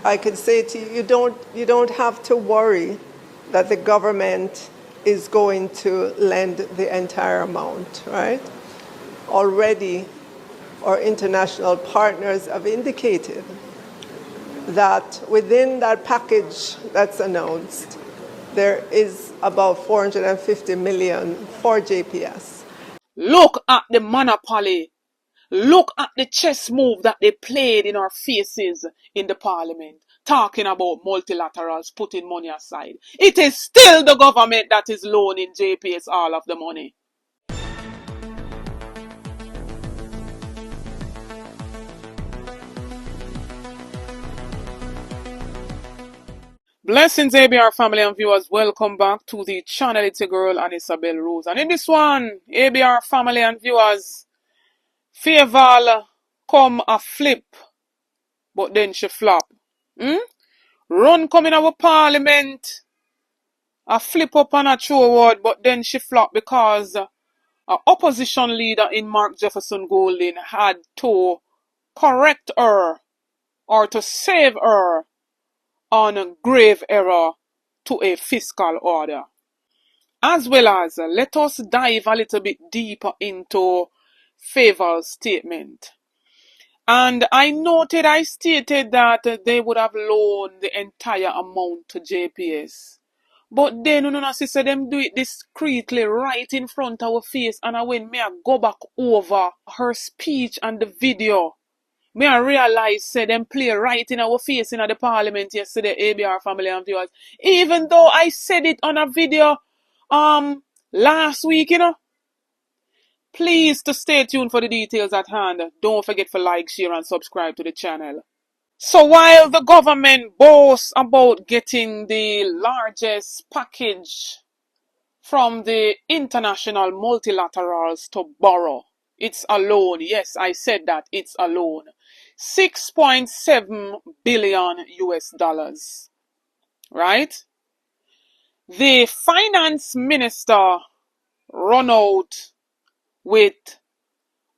I could say to you, you don't have to worry that the government is going to lend the entire amount, right? Already, our international partners have indicated that within that package that's announced, there is about 450 million for JPS. Look at the monopoly. Look at the chess move that they played in our faces in the parliament, talking about multilaterals, putting money aside. It is still the government that is loaning JPS all of the money. Blessings, ABR family and viewers. Welcome back to the channel. It's your girl, Isabel Rose. And in this one, ABR family and viewers, Fayeval come a flip, but then she flop. Run come in our parliament, a flip up and a throw word, but then she flop because an opposition leader in Mark Jefferson Golding had to correct her or to save her on a grave error to a fiscal order. As well as, let us dive a little bit deeper into Fayeval's statement. And I stated that they would have loaned the entire amount to JPS. But then, sister, them do it discreetly right in front of our face. And when I go back over her speech and the video, I realize them play right in our face in the parliament yesterday, ABR family and viewers. Even though I said it on a video last week, Please to stay tuned for the details at hand. Don't forget to like, share and subscribe to the channel. So while the government boasts about getting the largest package from the international multilaterals to borrow, it's a loan. Yes, I said that. It's a loan. $6.7 billion US. Right? The finance minister run out with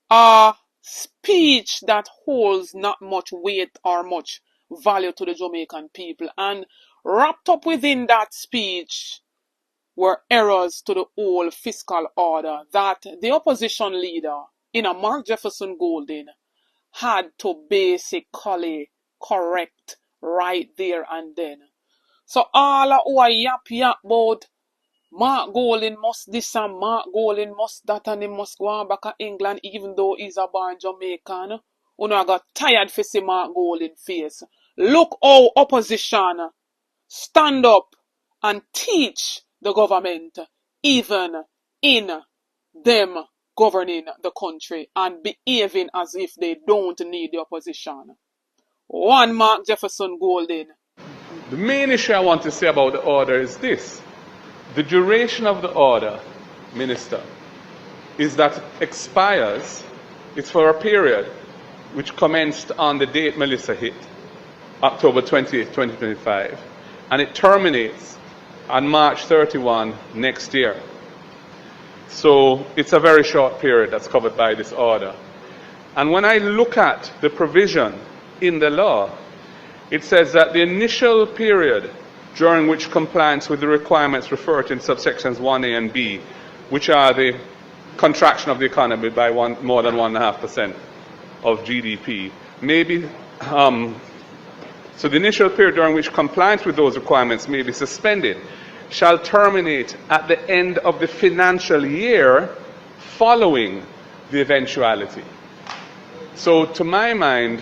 a speech that holds not much weight or much value to the Jamaican people. And wrapped up within that speech were errors to the whole fiscal order that the opposition leader, Mark Jefferson Golding, had to basically correct right there and then. So all who are yap about Mark Golding must this and Mark Golding must that and he must go on back to England even though he's a born Jamaican. I got tired for see Mark Golding face. Look how opposition stand up and teach the government even in them governing the country and behaving as if they don't need the opposition. One Mark Jefferson Golding. The main issue I want to say about the order is this. The duration of the order, Minister, is that it expires, it's for a period which commenced on the date Melissa hit, October 20th, 2025, and it terminates on March 31 next year. So it's a very short period that's covered by this order. And when I look at the provision in the law, it says that the initial period during which compliance with the requirements referred to in subsections 1A and B, which are the contraction of the economy by more than 1.5% of GDP, so the initial period during which compliance with those requirements may be suspended shall terminate at the end of the financial year following the eventuality. So to my mind,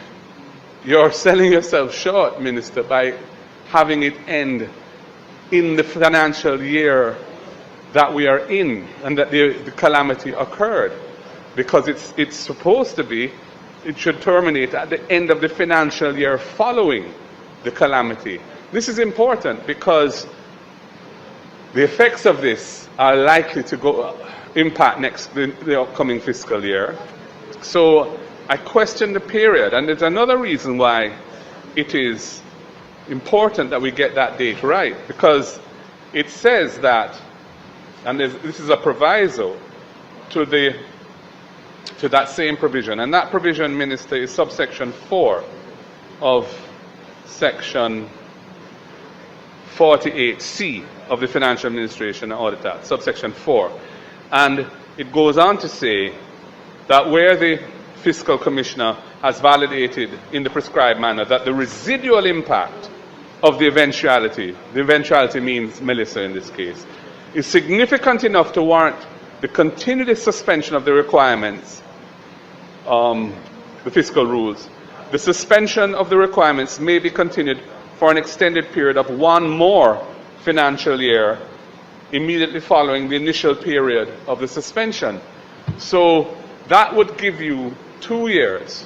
you're selling yourself short, Minister, by having it end in the financial year that we are in and that the calamity occurred. Because it's supposed to be, it should terminate at the end of the financial year following the calamity. This is important because the effects of this are likely to impact the upcoming fiscal year. So I question the period, and there's another reason why it is important that we get that date right, because it says that, and this is a proviso to that same provision, and that provision, Minister, is subsection 4 of section 48C of the Financial Administration and Audit Act, subsection 4. And it goes on to say that where the Fiscal Commissioner has validated in the prescribed manner that the residual impact of the eventuality means Melissa in this case, is significant enough to warrant the continued suspension of the requirements, the fiscal rules. The suspension of the requirements may be continued for an extended period of one more financial year immediately following the initial period of the suspension. So that would give you 2 years,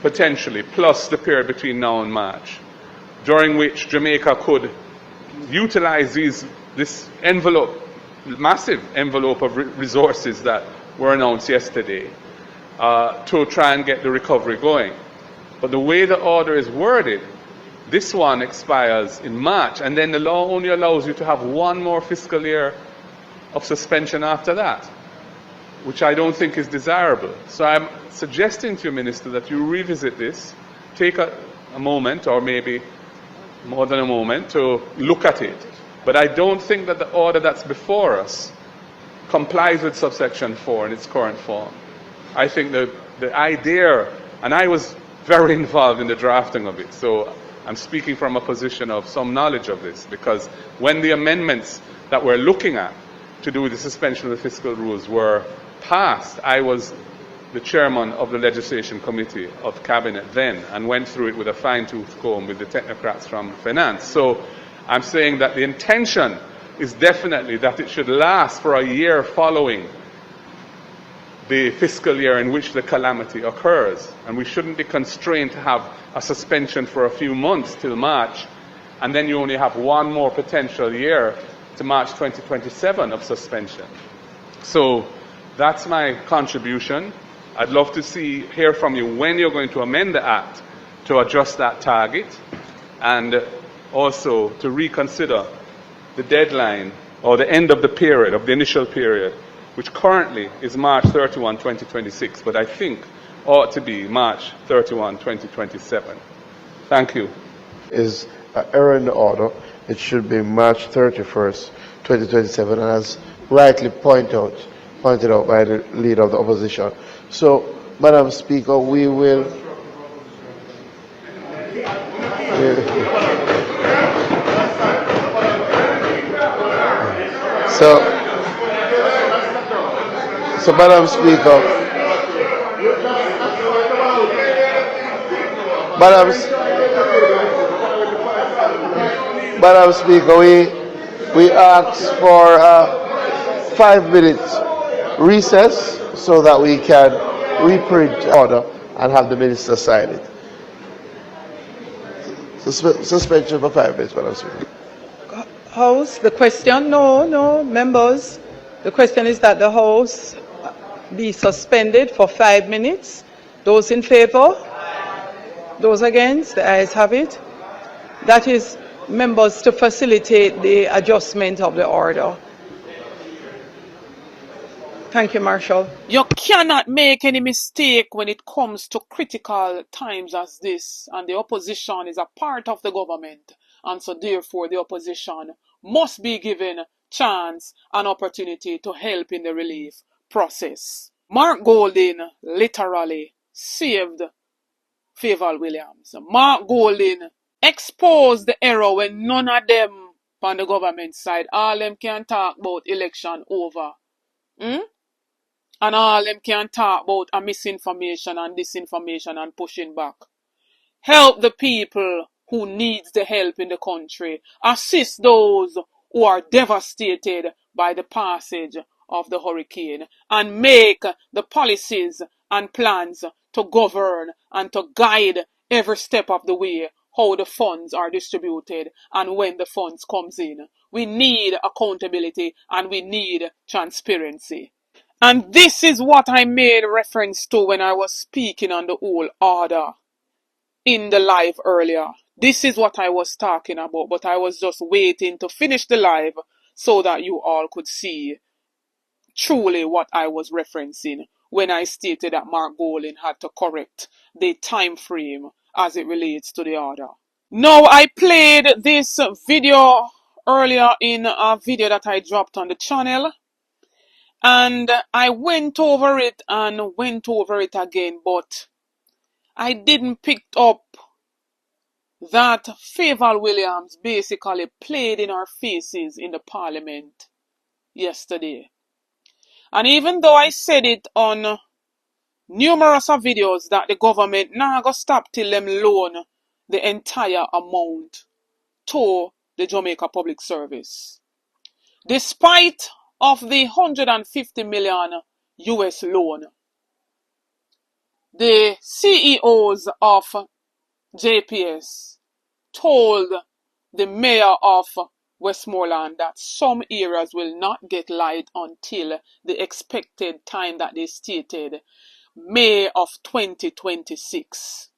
potentially, plus the period between now and March, during which Jamaica could utilize this envelope, massive envelope of resources that were announced yesterday, to try and get the recovery going. But the way the order is worded, this one expires in March, and then the law only allows you to have one more fiscal year of suspension after that, which I don't think is desirable. So I'm suggesting to you, Minister, that you revisit this, take a moment, or maybe more than a moment, to look at it. But I don't think that the order that's before us complies with subsection 4 in its current form. I think the idea, and I was very involved in the drafting of it, so I'm speaking from a position of some knowledge of this, because when the amendments that we're looking at to do with the suspension of the fiscal rules were passed, I was the chairman of the legislation committee of cabinet then, and went through it with a fine-tooth comb with the technocrats from finance. So I'm saying that the intention is definitely that it should last for a year following the fiscal year in which the calamity occurs, and we shouldn't be constrained to have a suspension for a few months till March, and then you only have one more potential year to March 2027 of suspension. So that's my contribution. I'd love to hear from you when you're going to amend the Act to adjust that target, and also to reconsider the deadline or the end of the period, of the initial period, which currently is March 31, 2026, but I think ought to be March 31, 2027. Thank you. Is an error in the order. It should be March 31st, 2027, and as rightly pointed out by the leader of the opposition. So, Madam Speaker, we will... So, Madam Speaker, Madam Speaker, we ask for a 5-minute recess so that we can reprint order and have the minister sign it. Suspension for 5 minutes, Madam Speaker. House, the question, no, members. The question is that the House be suspended for 5 minutes. Those in favor? Those against? The ayes have it. That is, members, to facilitate the adjustment of the order. Thank you, Marshall. You cannot make any mistake when it comes to critical times as this, and the opposition is a part of the government, and so therefore the opposition must be given chance and opportunity to help in the relief process. Mark Golding literally saved Favour Williams. Mark Golding exposed the error when none of them on the government side, all them can talk about election over. And all them can talk about a misinformation and disinformation and pushing back. Help the people who needs the help in the country. Assist those who are devastated by the passage of the hurricane, and make the policies and plans to govern and to guide every step of the way how the funds are distributed and when the funds comes in. We need accountability and we need transparency. And this is what I made reference to when I was speaking on the whole order in the live earlier. This is what I was talking about, but I was just waiting to finish the live so that you all could see truly what I was referencing when I stated that Mark Golding had to correct the time frame as it relates to the order. Now, I played this video earlier in a video that I dropped on the channel. And I went over it and went over it again, but I didn't pick up that Favour Williams basically played in our faces in the Parliament yesterday. And even though I said it on numerous videos that the government now go stop till them loan the entire amount to the Jamaica Public Service, despite of the 150 million US loan, the CEOs of JPS told the mayor of Westmoreland that some areas will not get light until the expected time that they stated, May of 2026.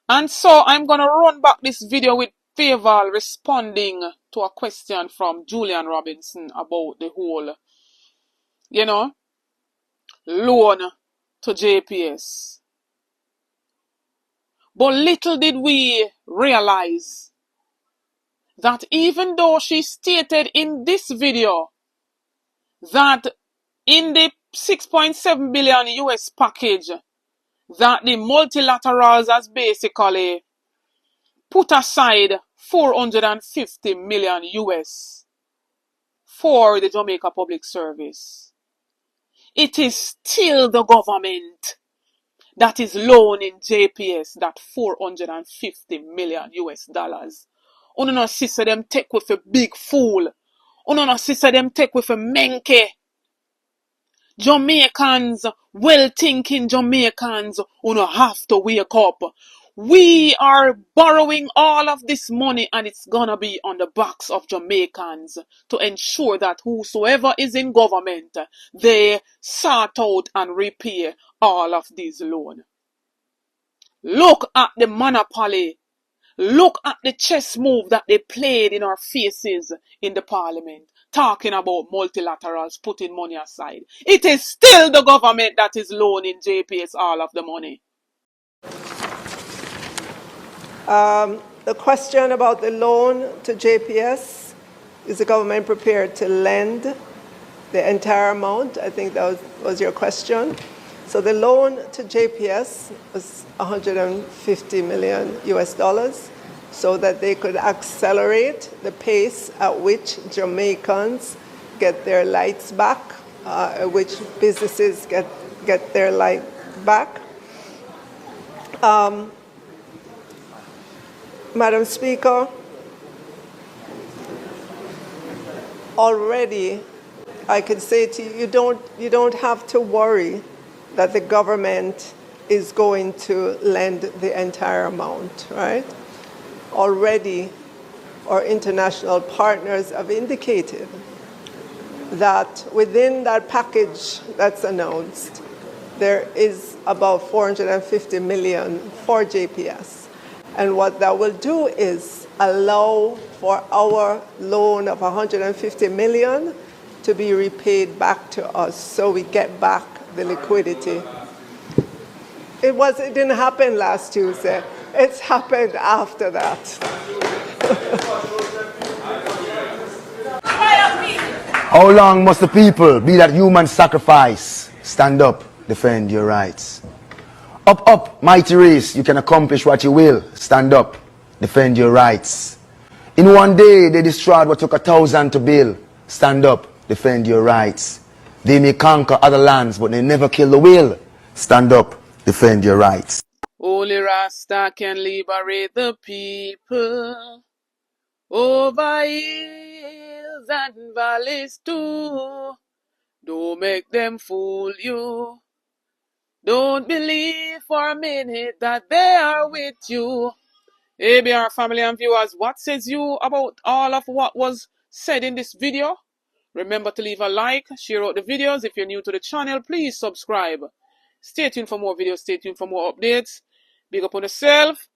And so I'm going to run back this video with Favour responding to a question from Julian Robinson about the whole, loan to JPS. But little did we realize that even though she stated in this video that in the 6.7 billion US package that the multilaterals has basically put aside 450 million US for the Jamaica Public Service, it is still the government that is loaning JPS that 450 million US dollars. Uno no sister them take with a big fool. Uno no sister them take with a menke. Jamaicans, well-thinking Jamaicans, uno have to wake up. We are borrowing all of this money and it's gonna be on the backs of Jamaicans to ensure that whosoever is in government, they sort out and repay all of these loans. Look at the monopoly. Look at the chess move that they played in our faces in the Parliament, talking about multilaterals putting money aside. It is still the government that is loaning JPS all of the money. The question about the loan to JPS, is the government prepared to lend the entire amount? I think that was your question. So the loan to JPS was 150 million US dollars so that they could accelerate the pace at which Jamaicans get their lights back, which businesses get their light back. Madam Speaker, already I could say to you, you don't have to worry that the government is going to lend the entire amount, right? Already our international partners have indicated that within that package that's announced, there is about 450 million for JPS. And what that will do is allow for our loan of 150 million to be repaid back to us so we get back the liquidity. It didn't happen last Tuesday. It's happened after that. How long must the people be that human sacrifice? Stand up, defend your rights. Up, up, mighty race, you can accomplish what you will. Stand up, defend your rights. In one day, they destroyed what took 1,000 to build. Stand up, defend your rights. They may conquer other lands, but they never kill the will. Stand up, defend your rights. Only Rasta can liberate the people over hills and valleys too. Don't make them fool you. Don't believe for a minute that they are with you. ABR family and viewers, what says you about all of what was said in this video? Remember to leave a like, share out the videos. If you're new to the channel, please subscribe. Stay tuned for more videos, stay tuned for more updates. Big up on yourself.